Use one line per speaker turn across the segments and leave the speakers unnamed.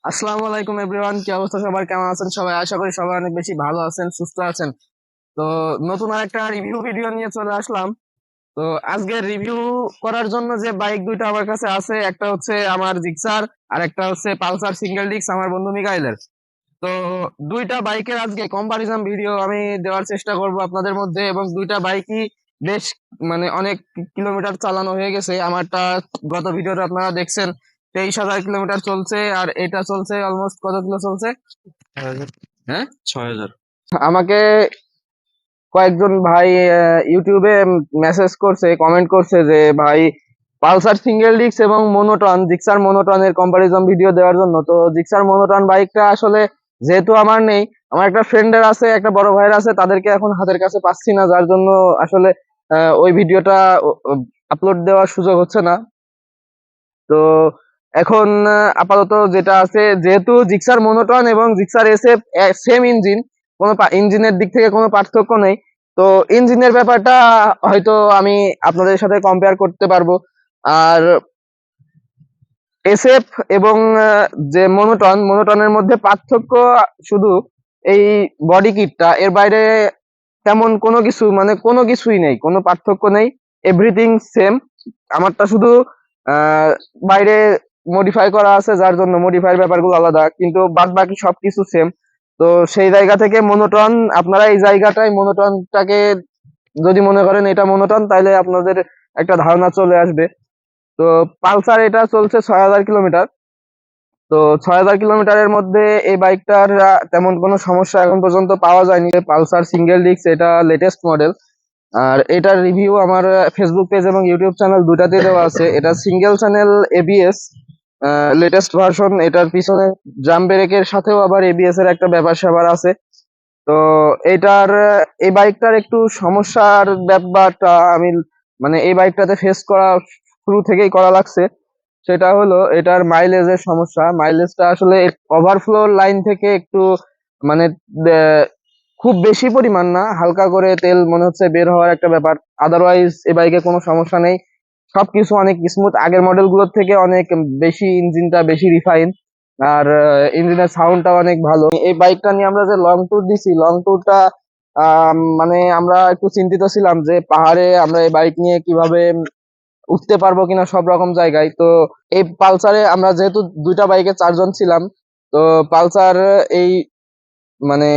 আসসালামু আলাইকুম এভরিওয়ান, কি অবস্থা সবার? কেমন আছেন সবাই? আশা করি সবাই অনেক বেশি ভালো আছেন, সুস্থ আছেন। তো নতুন আরেকটা রিভিউ ভিডিও নিয়ে চলে আসলাম। তো আজকে রিভিউ করার জন্য যে বাইক দুইটা আমার কাছে আছে, একটা হচ্ছে আমার জিক্সার আর একটা হচ্ছে পালসার সিঙ্গেল ডিস্ক আমার বন্ধু মিকাইলের। তো দুইটা বাইকের আজকে কম্পারিজন ভিডিও আমি দেওয়ার চেষ্টা করব আপনাদের মধ্যে, এবং দুইটা বাইকই বেশ অনেক কিলোমিটার চালানো হয়ে গেছে। আমারটা গত ভিডিওতে আপনারা দেখছেন 23,000 কিলোমিটার চলছে, আর এটা চলছে অলমোস্ট কত কিলো চলছে? 6,000। হ্যাঁ, 6,000। আমাকে কয়েকজন ভাই ইউটিউবে মেসেজ করছে, কমেন্ট করছে যে ভাই পালসার সিঙ্গেল ডিস্ক এবং মোনোটন, জিক্সার মোনোটনের কম্পারিজন ভিডিও দেওয়ার জন্য। তো জিক্সার মোনোটন বাইকটা আসলে যেহেতু আমার নেই, আমার একটা ফ্রেন্ডের আছে, একটা বড় ভাইয়ের আছে, তাদেরকে এখন হাতের কাছে পাচ্ছি না, যার জন্য আসলে ওই ভিডিওটা আপলোড দেওয়ার সুযোগ হচ্ছে না। তো এখন আপাতত যেটা আছে, যেহেতু জিক্সার মোনোটন এবং জিক্সার এসএফ সেম ইঞ্জিন, কোনো ইঞ্জিনের দিক থেকে কোনো পার্থক্য নেই। তো ইঞ্জিনের ব্যাপারটা হয়তো আমি আপনাদের সাথে কম্পেয়ার করতে পারবো। আর এসএফ এবং যে মোনোটনের মধ্যে পার্থক্য শুধু এই বডি কিটটা, এর বাইরে তেমন কোনো কিছু কোনো কিছুই নেই, কোনো পার্থক্য নেই, এভরিথিং সেম। আমারটা শুধু আহ বাইরে মডিফাই করা আছে, যার জন্য মডিফাইয়ের ব্যাপারগুলো আলাদা, কিন্তু বাদ বাকি সবকিছু সেম। তো সেই জায়গা থেকে মোনোটন, আপনারা এই জায়গাটায় মোনোটনটাকে যদি মনে করেন এটা মোনোটন, তাহলে আপনাদের একটা ধারণা চলে আসবে। তো পালসার এটা চলছে 6,000 কিলোমিটার। তো 6,000 কিলোমিটারের মধ্যে এই বাইকটার তেমন কোনো সমস্যা এখন পর্যন্ত পাওয়া যায়নি। পালসার সিঙ্গেল ডিস্ক, এটা লেটেস্ট মডেল। আর এটার রিভিউ আমার ফেসবুক পেজ এবং ইউটিউব চ্যানেল দুটাতে দেওয়া আছে। এটা single channel ABS latest version. এটার পিছনে ড্রাম ব্রেকের সাথেও আবার এবিএস এর একটা ব্যাপার স্যাপার আছে। তো এটার এই বাইকটার একটু সমস্যার ব্যাপারটা আমি এই বাইকটাতে ফেস করা শুরু থেকেই করা লাগছে। সেটা হলো এটার মাইলেজের সমস্যা। মাইলেজটা আসলে ওভারফ্লো লাইন থেকে একটু মানে আহ, খুব বেশি পরিমাণ না, হালকা করে তেল মনে হচ্ছে বের হওয়ার একটা ব্যাপার। আদারওয়াইজ এই বাইকে কোনো সমস্যা নেই, সবকিছু অনেক স্মুথ, আগের মডেলগুলোর থেকে অনেক বেশি, ইঞ্জিনটা বেশি রিফাইন, আর ইঞ্জিনের সাউন্ডটা অনেক ভালো। এই বাইকটা নিয়ে আমরা যে লং ট্যুর দিছি, লং ট্যুরটা আমরা একটু চিন্তিত ছিলাম যে পাহাড়ে আমরা এই বাইক নিয়ে কিভাবে উঠতে পারবো কিনা সব রকম জায়গায়। তো এই পালসারে আমরা যেহেতু দুইটা বাইকে চারজন ছিলাম, তো পালসার এই মানে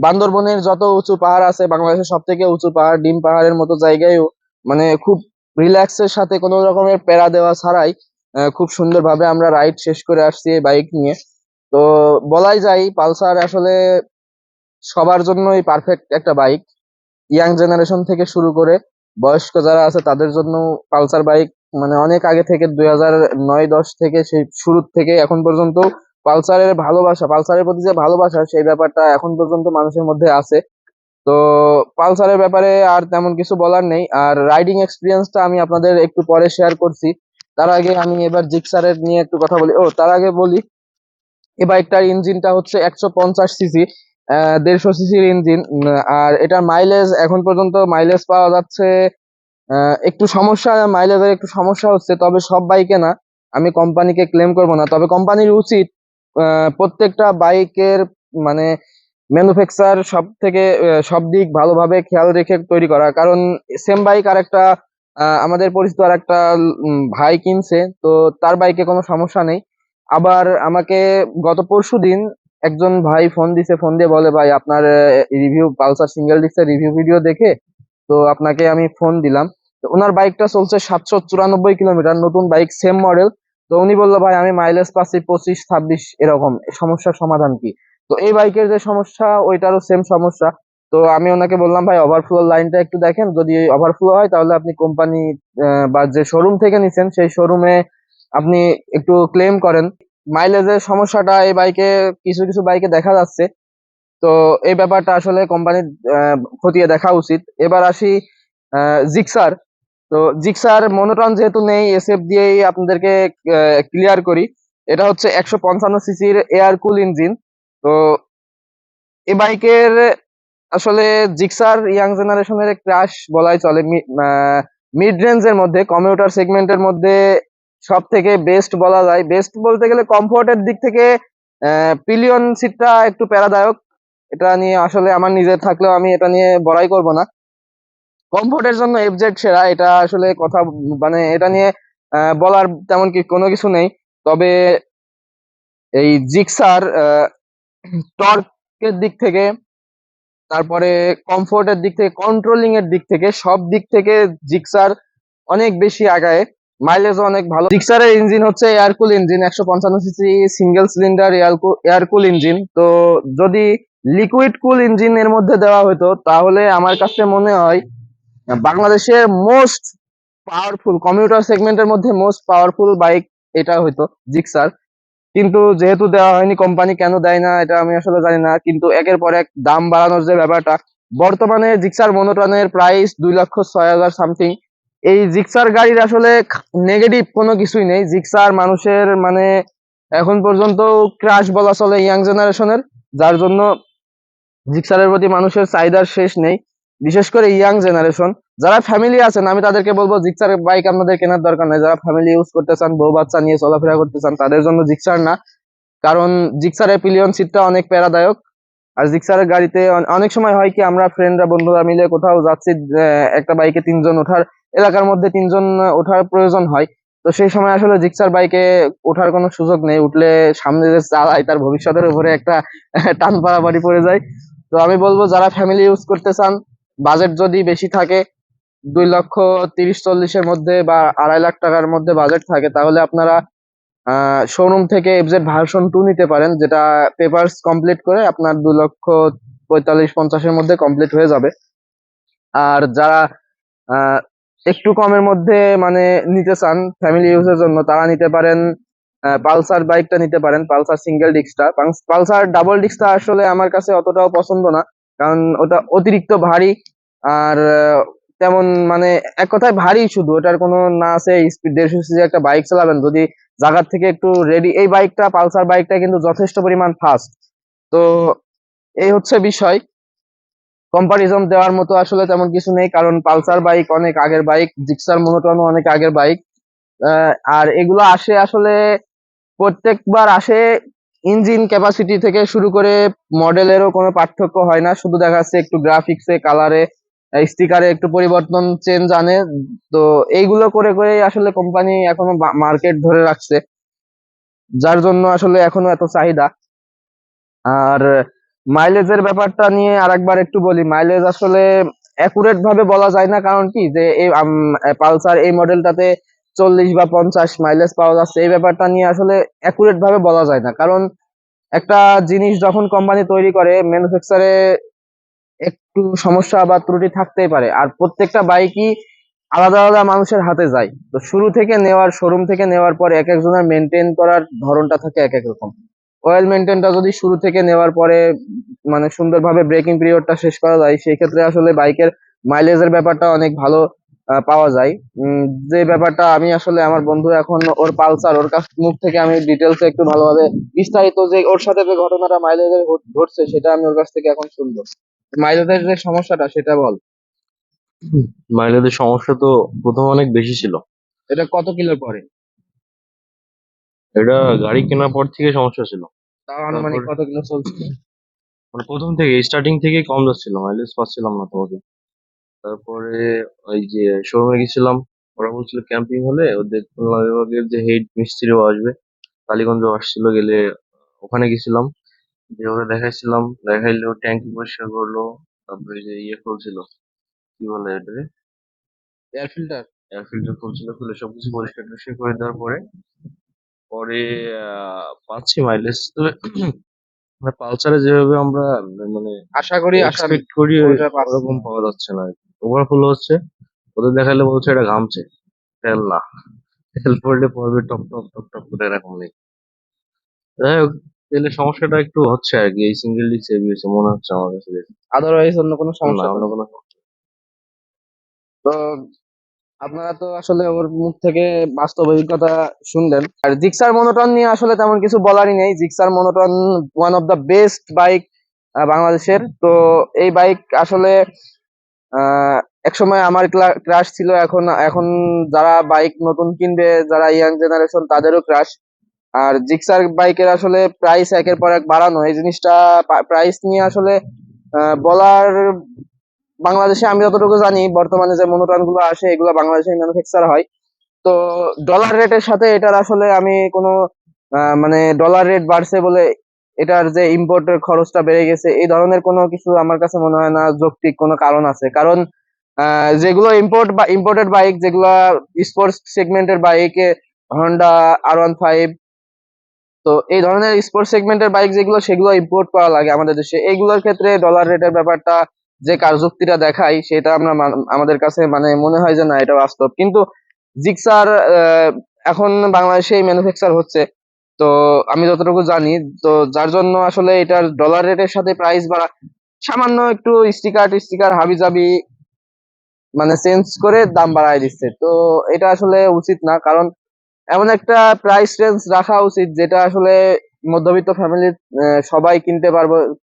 বান্দরবনের যত উঁচু পাহাড় আছে, বাংলাদেশের সব থেকে উঁচু পাহাড় ডিম পাহাড়ের মতো জায়গায়ও খুব রিল্যাক্সের সাথে, কোনো রকমের প্যারা দেওয়া ছাড়াই খুব সুন্দরভাবে আমরা রাইড শেষ করে আসছি এই বাইক নিয়ে। তো বলাই যায় পালসার আসলে সবার জন্যই পারফেক্ট একটা বাইক। ইয়াং জেনারেশন থেকে শুরু করে বয়স্ক যারা আছে তাদের জন্য পালসার বাইক অনেক আগে থেকে 2009-10 থেকে, সেই শুরু থেকে এখন পর্যন্ত পালসারের ভালোবাসা, পালসারের প্রতি যে ভালোবাসা, সেই ব্যাপারটা এখন পর্যন্ত মানুষের মধ্যে আছে। তো পালসারের ব্যাপারে আর তেমন কিছু বলার নেই। আর রাইডিং এক্সপিরিয়েন্সটা আমি আপনাদের একটু পরে শেয়ার করছি। তার আগে আমি এবার জিক্সারের নিয়ে একটু কথা বলি। তার আগে বলি, এই বাইকটার ইঞ্জিনটা হচ্ছে 150 সিসি, 150 সিসির ইঞ্জিন। আর এটার মাইলেজ এখন পর্যন্ত মাইলেজ পাওয়া যাচ্ছে একটু সমস্যা, মাইলেজের একটু সমস্যা হচ্ছে, তবে সব বাইকে না। আমি কোম্পানিকে ক্লেম করব না, তবে কোম্পানির উচিত প্রত্যেকটা বাইকের মানে ম্যানুফ্যাকচার সব থেকে সব দিক ভালোভাবে খেয়াল রেখে তৈরি করা। কারণ সেম বাইক আর একটা আমাদের পরিচিত আর একটা ভাই কিনছে, তো তার বাইকে কোনো সমস্যা নেই। আবার আমাকে গত পরশুদিন একজন ভাই ফোন দিছে, ফোন দিয়ে বলে ভাই আপনার রিভিউ, পালসার সিঙ্গেল ডিস্কের রিভিউ ভিডিও দেখে তো আপনাকে আমি ফোন দিলাম। তো ওনার বাইকটা চলছে 794 কিলোমিটার, নতুন বাইক, সেম মডেল। তো উনি বললো ভাই আমি মাইলেজ পাচ্ছি 25-26 এরকম, সমস্যার সমাধান কি? তো এই বাইকের যে সমস্যা, ওইটারও সেম সমস্যা। তো আমি ওনাকে বললাম ভাই ওভারফ্লো লাইনটা একটু দেখেন, যদি ওভারফ্লো হয় তাহলে আপনি কোম্পানি বা যে শোরুম থেকে নিছেন সেই শোরুমে আপনি একটু ক্লেম করেন। মাইলেজের সমস্যাটা এই বাইকে, কিছু কিছু বাইকে দেখা যাচ্ছে। তো এই ব্যাপারটা আসলে কোম্পানির খতিয়ে দেখা উচিত। এবার আসি জিক্সার। তো জিক্সার মোনোটন যেহেতু নেই, এসএফ দিয়েই আপনাদেরকে ক্লিয়ার করি। এটা হচ্ছে 155 সিসির এয়ার কুল ইঞ্জিন। তো এই বাইকের আসলে জিক্সার ইয়াং জেনারেশনের ক্রাশ বলাই চলে। মিড রেঞ্জের মধ্যে, কমিউটার সেগমেন্টের মধ্যে সব থেকে বেস্ট বলা যায়। বেস্ট বলতে গেলে কমফোর্টের দিক থেকে পিলিয়ন সিটটা একটু প্যারাদায়ক, এটা নিয়ে আসলে আমার নিজের থাকলেও আমি এটা নিয়ে বড়াই করব না। কমফোর্টের জন্য এফজেড সেরা, এটা আসলে কথা মানে এটা নিয়ে বলার তেমন কি কোনো কিছু নেই। তবে এই জিক্সার টর্কের দিক থেকে, তারপরে কমফোর্টের দিক থেকে, কন্ট্রোলিং এর দিক থেকে, সব দিক থেকে জিক্সার অনেক বেশি আগায়। মাইলেজ অনেক ভালো। জিক্সারের ইঞ্জিন হচ্ছে air cool engine, 155 CC single cylinder air cool engine. তো যদি লিকুইড কুল ইঞ্জিন এর মধ্যে দেওয়া হতো তাহলে আমার কাছে মনে হয় বাংলাদেশের মোস্ট পাওয়ারফুল কমিউটার সেগমেন্টের মধ্যে মোস্ট পাওয়ারফুল বাইক এটা হইতো জিক্সার। কিন্তু যেহেতু দেওয়া হয়নি, কোম্পানি কেন দেয় না এটা আমি আসলে জানি না। কিন্তু একের পর এক দাম বাড়ানোর যে ব্যাপারটা, বর্তমানে জিক্সার মনোটনের প্রাইস 2,06,000 সামথিং। এই জিক্সার গাড়ির আসলে নেগেটিভ কোনো কিছুই নেই। জিক্সার মানুষের মানে এখন পর্যন্ত ক্রাশ বলা চলে ইয়াং জেনারেশনের, যার জন্য জিক্সারের প্রতি মানুষের চাহিদার শেষ নেই। বিশেষ করে ইয়াং জেনারেশন যারা ফ্যামিলি আছেন, আমি তাদেরকে বলবো জিক্সার বাইক আপনাদের কেনার দরকার নেই। যারা ফ্যামিলি ইউজ করতে চান, বউ বাচ্চা নিয়ে চলাফেরা করতে চান, তাদের জন্য জিক্সার না। কারণ জিক্সারের পিলিয়ন সিটটা অনেক প্যারাদায়ক। আর জিক্সারের গাড়িতে অনেক সময় হয় কি, আমরা ফ্রেন্ডরা বন্ধুরা মিলে কোথাও যাচ্ছি, একটা বাইকে 3 জন ওঠার, এলাকার মধ্যে 3 জন ওঠার প্রয়োজন হয়। তো সেই সময় আসলে জিক্সার বাইকে ওঠার কোনো সুযোগ নেই। উঠলে সামনে যে চালায় তার ভবিষ্যতের উপরে একটা টান পাড়াপাড়ি পড়ে যায়। তো আমি বলবো যারা ফ্যামিলি ইউজ করতে চান, বাজেট যদি বেশি থাকে, 2,30,40,000-এর মধ্যে বা 2.5 লাখ টাকার মধ্যে বাজেট থাকে, তাহলে আপনারা শোরুম থেকে এফজেড ভার্সন 2 নিতে পারেন, যেটা পেপারস কমপ্লিট করে আপনার 2,45,50,000-এর মধ্যে কমপ্লিট হয়ে যাবে। আর যারা আহ, একটু কমের মধ্যে মানে নিতে চান ফ্যামিলি ইউজের জন্য, তারা নিতে পারেন পালসার বাইকটা নিতে পারেন, পালসার সিঙ্গেল ডিস্কটা। পালসার ডাবল ডিস্কটা আসলে আমার কাছে অতটাও পছন্দ না, কারণ ওটা অতিরিক্ত ভারী। আর তেমন মানে এক কথায় ভারী, শুধু ওটার কোনো না আছে স্পিড 150 সিসি একটা বাইক চালাবেন যদি জায়গার থেকে একটু রেডি। এই বাইকটা পালসার বাইকটা কিন্তু যথেষ্ট পরিমাণ ফাস্ট। তো এই হচ্ছে বিষয়। কম্পারিজন দেওয়ার মতো আসলে তেমন কিছু নেই, কারণ পালসার বাইক অনেক আগের বাইক, জিক্সার মনোটনও অনেক আগের বাইক। আর এগুলো আসে আসলে প্রত্যেকবার আসে ইঞ্জিন ক্যাপাসিটি থেকে শুরু করে মডেলেরও কোনো পার্থক্য হয় না, শুধু দেখা যাচ্ছে একটু গ্রাফিক্সে, কালারে, স্টিকারে একটু পরিবর্তন চেঞ্জ আনে। তো এইগুলো করে করে আসলে কোম্পানি এখনো মার্কেট ধরে রাখছে, যার জন্য আসলে এখনো এত চাহিদা। আর মাইলেজের ব্যাপারটা নিয়ে আরেকবার একটু বলি। মাইলেজ আসলে অ্যাকুরেট ভাবে বলা যায় না, কারণ কি যে এই পালসার এই মডেলটাতে 40 বা 50 মাইলেজ পাওয়া যাচ্ছে, এই ব্যাপারটা নিয়ে আসলে অ্যাকুরেট ভাবে বলা যায় না। কারণ একটা জিনিস যখন কোম্পানি তৈরি করে, ম্যানুফ্যাকচারে একটু সমস্যা বা ত্রুটি থাকতেই পারে। আর প্রত্যেকটা বাইকই আলাদা আলাদা মানুষের হাতে যায়। তো শুরু থেকে নেওয়ার, শোরুম থেকে নেওয়ার পর এক একজনের মেনটেন করার ধরনটা থাকে এক এক রকম। অয়েল মেনটেনটা যদি শুরু থেকে নেওয়ার পরে মানে সুন্দরভাবে ব্রেকিং পিরিয়ডটা শেষ করা যায়, সেই ক্ষেত্রে আসলে বাইকের মাইলেজের ব্যাপারটা অনেক ভালো পাওয়া যায়। যে ব্যাপারটা আমি আসলে আমার বন্ধু এখন ওর পালসার, ওর কাছ মুখ থেকে আমি ডিটেলস একটু ভালোভাবে বিস্তারিত যে ওর সাথে যে ঘটনাটা মাইলেজের ঘটছে সেটা আমি ওর কাছ থেকে এখন শুনবো। মাইলেজের যে সমস্যাটা সেটা বল।
মাইলেজের সমস্যা তো প্রথমে অনেক বেশি ছিল।
এটা কত কিলো পরে?
এটা গাড়ি কেনার পর থেকে সমস্যা ছিল।
তাও
তারপর
আনুমানিক কত কিলো চলছে?
মানে প্রথম থেকে স্টার্টিং থেকে কম যাচ্ছিল, মাইলেজ পাচ্ছিলাম না তোমাকে। তারপরে ওই যে শোরুমে গেছিলাম, ওরা বলছিল ক্যাম্পিং হলে ওদের খুলনা বিভাগের যে হেড মিস্ত্রিও আসবে, কালীগঞ্জ আসছিল, গেলে ওখানে গেছিলাম, যে ওরা দেখাইছিলাম, দেখাইলো ট্যাঙ্কি পরিষ্কার করলো, তারপরে যে ইয়ে খুলছিল, কি বলে এটা,
এয়ার ফিল্টার।
এয়ার ফিল্টার খুলছিল, খুলে সবকিছু পরিষ্কার টরিষ্কার করে দেওয়ার পরে পরে পাচ্ছি মাইলেজ। তবে মানে পালসারে যেভাবে আমরা মানে
আশা করি আশা
এক্সপেক্ট করি
ওইটা পাচ্ছি
ওরকম
না।
পাওয়া যাচ্ছে না। ওভারফুল হচ্ছে, ওদের দেখালে বলছে এটা ঘামছে, তেল না, তেল পড়লে পড়বে টপ টপ টপ টপ করে, এরকম নেই। যাই হোক, তেলের সমস্যাটা একটু হচ্ছে আর কি, এই সিঙ্গেল ডিস্ক হেভি হয়েছে মনে হচ্ছে আমার কাছে বেশি।
আদারওয়াইজ অন্য কোনো
না,
সমস্যা তো
অন্য
নেই।
কোনো
তো আপনারা তো আসলে ওর মুখ থেকে বাস্তব অভিজ্ঞতা শুনলেন। আর জিক্সার মনোটন নিয়ে আসলে তেমন কিছু বলারই নেই। Gixxer monotone one of the best bike বাংলাদেশের। তো এই বাইক আসলে আহ একসময় আমার ক্রাশ ছিল, এখন এখন যারা বাইক নতুন কিনবে, যারা ইয়াং জেনারেশন, তাদেরও ক্রাশ। আর জিক্সার বাইকের আসলে প্রাইস একের পর এক বাড়ানো, এই জিনিসটা প্রাইস নিয়ে আসলে বলার, বাংলাদেশে আমি যতটুকু জানি বর্তমানে যে মনোটন গুলো আসে এগুলো বাংলাদেশে ম্যানুফ্যাকচার হয়। তো ডলার রেটের সাথে এটার আসলে আমি কোনো মানে ডলার রেট বাড়ছে বলে এটার যে ইম্পোর্টের খরচটা বেড়ে গেছে এই ধরনের কোনো কিছু আমার কাছে মনে হয় না যৌক্তিক কোনো কারণ আছে। কারণ যেগুলো ইম্পোর্টেড বাইক, যেগুলো স্পোর্টস সেগমেন্টের বাইকে, হন্ডা R15, তো এই ধরনের স্পোর্টস সেগমেন্টের বাইক যেগুলো সেগুলো ইম্পোর্ট করা লাগে আমাদের দেশে, এইগুলোর ক্ষেত্রে ডলার রেটের ব্যাপারটা যে কারযুক্তিটা দেখাই সেটা আমরা আমাদের কাছে মানে মনে হয় যে না এটা বাস্তব। কিন্তু জিক্সার এখন বাংলাদেশে ম্যানুফ্যাকচার হচ্ছে, তো আমি যতটুকু জানি, তো যার জন্য আসলে এটার ডলার রেটের সাথে প্রাইস বাড়া, সামান্য একটু স্টিকার টিস্টিকার হাবিজাবি মানে চেঞ্জ করে দাম বাড়ায় দিচ্ছে। তো এটা আসলে উচিত না, কারণ এমন একটা প্রাইস রেঞ্জ রাখা উচিত যেটা আসলে মধ্যবিত্ত ফ্যামিলির সবাই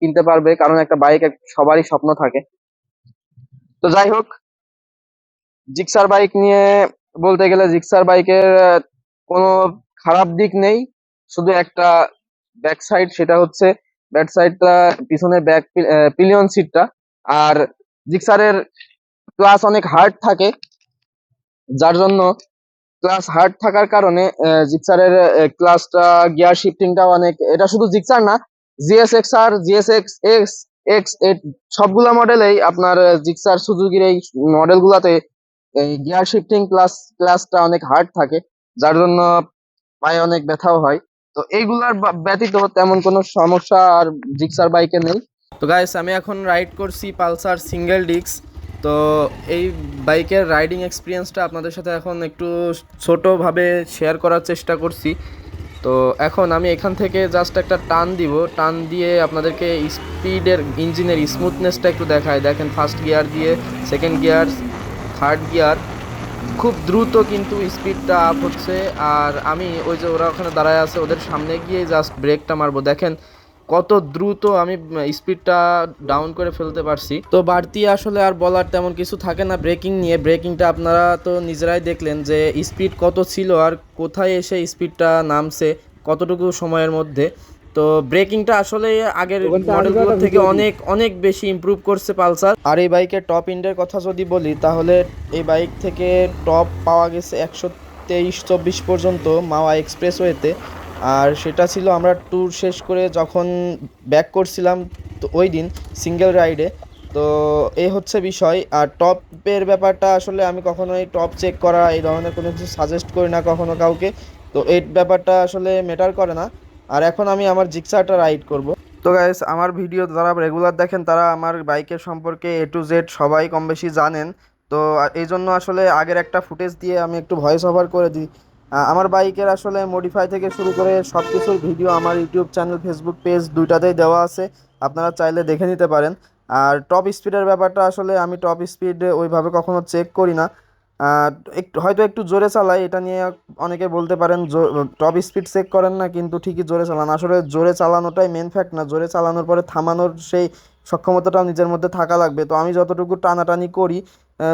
কিনতে পারবে, কারণ একটা বাইক সবারই স্বপ্ন থাকে। তো যাই হোক, জিক্সার বাইক নিয়ে বলতে গেলে জিক্সার বাইকের কোনো খারাপ দিক নেই, শুধু একটা ব্যাক সাইড, সেটা হচ্ছে ব্যাক সাইডটা, পিছনের ব্যাক পিলিয়ন সিটটা। আর জিক্সারের ক্লাস অনেক হার্ড থাকে, যার জন্য ক্লাস হার্ড থাকার কারণে জিক্সারের ক্লাসটা, গিয়ার শিফটিংটা অনেক, এটা শুধু জিক্সার না, জিএসএক্স আর জিএসএক্স এক্স এক্স সবগুলা মডেলেই আপনার জিক্সার সুজুকির এই মডেল গুলাতে এই গিয়ার শিফটিং ক্লাসটা অনেক হার্ড থাকে, যার জন্য পায়ে অনেক ব্যথাও হয়। তো এইগুলার ব্যতীত তেমন কোনো সমস্যা আর জিক্সার বাইকে নেই। তো গাইস, আমি এখন রাইড করছি পালসার সিঙ্গেল ডিস্ক। তো এই বাইকের রাইডিং এক্সপিরিয়েন্সটা আপনাদের সাথে এখন একটু ছোটোভাবে শেয়ার করার চেষ্টা করছি। তো এখন আমি এখান থেকে জাস্ট একটা টান দিব, টান দিয়ে আপনাদেরকে স্পিডের, ইঞ্জিনের স্মুথনেসটা একটু দেখায়। দেখেন, ফার্স্ট গিয়ার দিয়ে সেকেন্ড গিয়ার, থার্ড গিয়ার, খুব দ্রুত কিন্তু স্পিডটা আপ হচ্ছে। আর আমি ওই যে ওরা ওখানে দাঁড়ায় আছে ওদের সামনে গিয়ে জাস্ট ব্রেকটা মারবো, দেখেন কত দ্রুত আমি স্পিডটা ডাউন করে ফেলতে পারছি। তো বাড়তি আসলে আর বলার তেমন কিছু থাকে না ব্রেকিং নিয়ে। ব্রেকিংটা আপনারা তো নিজেরাই দেখলেন যে স্পিড কত ছিল আর কোথায় এসে স্পিডটা নামছে কতটুকু সময়ের মধ্যে। তো ব্রেকিংটা আসলে আগের মডেলগুলোর থেকে অনেক অনেক বেশি ইমপ্রুভ করছে পালসার। আর এই বাইকের টপ এন্ডের কথা যদি বলি, তাহলে এই বাইক থেকে টপ পাওয়া গেছে 123-124 পর্যন্ত মাওয়া এক্সপ্রেসওয়েতে। আর সেটা ছিল আমরা ট্যুর শেষ করে যখন ব্যাক করছিলাম, তো ওই দিন সিঙ্গেল রাইডে। তো এই হচ্ছে বিষয়। আর টপের ব্যাপারটা আসলে আমি কখনোই টপ চেক করা এই ধরনের কোনো কিছু সাজেস্ট করি না কখনো কাউকে। তো এই ব্যাপারটা আসলে ম্যাটার করে না। আর এখন আমি আমার জিক্সারটা রাইড করব। তো গাইস, আমার ভিডিও যারা রেগুলার দেখেন তারা আমার বাইকের সম্পর্কে A to Z সবাই কম বেশি জানেন। তো এই জন্য আসলে আগের একটা ফুটেজ দিয়ে আমি একটু ভয়েস ওভার করে দিই। আমার বাইকের আসলে মডিফাই থেকে শুরু করে সব কিছুর ভিডিও আমার ইউটিউব চ্যানেল, ফেসবুক পেজ দুইটাতেই দেওয়া আছে, আপনারা চাইলে দেখে নিতে পারেন। আর টপ স্পিডের ব্যাপারটা আসলে আমি টপ স্পিড ওইভাবে কখনো চেক করি না। একটু হয়তো একটু জোরে চালাই, এটা নিয়ে অনেকে বলতে পারেন টপ স্পিড চেক করেন না কিন্তু ঠিকই জোরে চালান। আসলে জোরে চালানোটাই মেন ফ্যাক্ট না, জোরে চালানোর পরে থামানোর সেই সক্ষমতাটাও নিজের মধ্যে থাকা লাগবে। তো আমি যতটুকু টানাটানি করি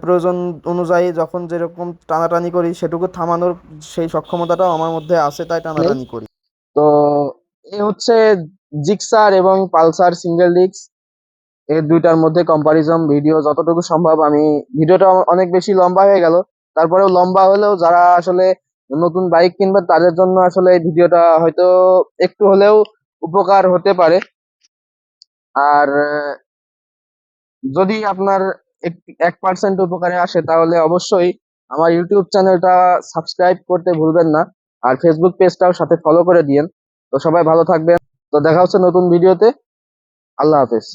প্রয়োজন অনুযায়ী, যখন যেরকম টানাটানি করি সেটুকু থামানোর সেই সক্ষমতাটাও আমার মধ্যে আছে, তাই টানাটানি করি। তো এই হচ্ছে জিক্সার এবং পালসার সিঙ্গেল ডিস্ক, এই দুইটার মধ্যে কম্পারিজন ভিডিও। যতটুকু সম্ভব, আমি ভিডিওটা অনেক বেশি লম্বা হয়ে গেল, তারপরেও লম্বা হলেও যারা আসলে নতুন বাইক কিনবে তাদের জন্য আসলে এই ভিডিওটা হয়তো একটু হলেও উপকার হতে পারে। আর যদি আপনার 1% উপকারে আসে তাহলে অবশ্যই আমার ইউটিউব চ্যানেলটা সাবস্ক্রাইব করতে ভুলবেন না, আর ফেসবুক পেজটাও সাথে ফলো করে দিয়েন। তো সবাই ভালো থাকবেন। তো দেখা হচ্ছে নতুন ভিডিওতে। আল্লাহ হাফেজ।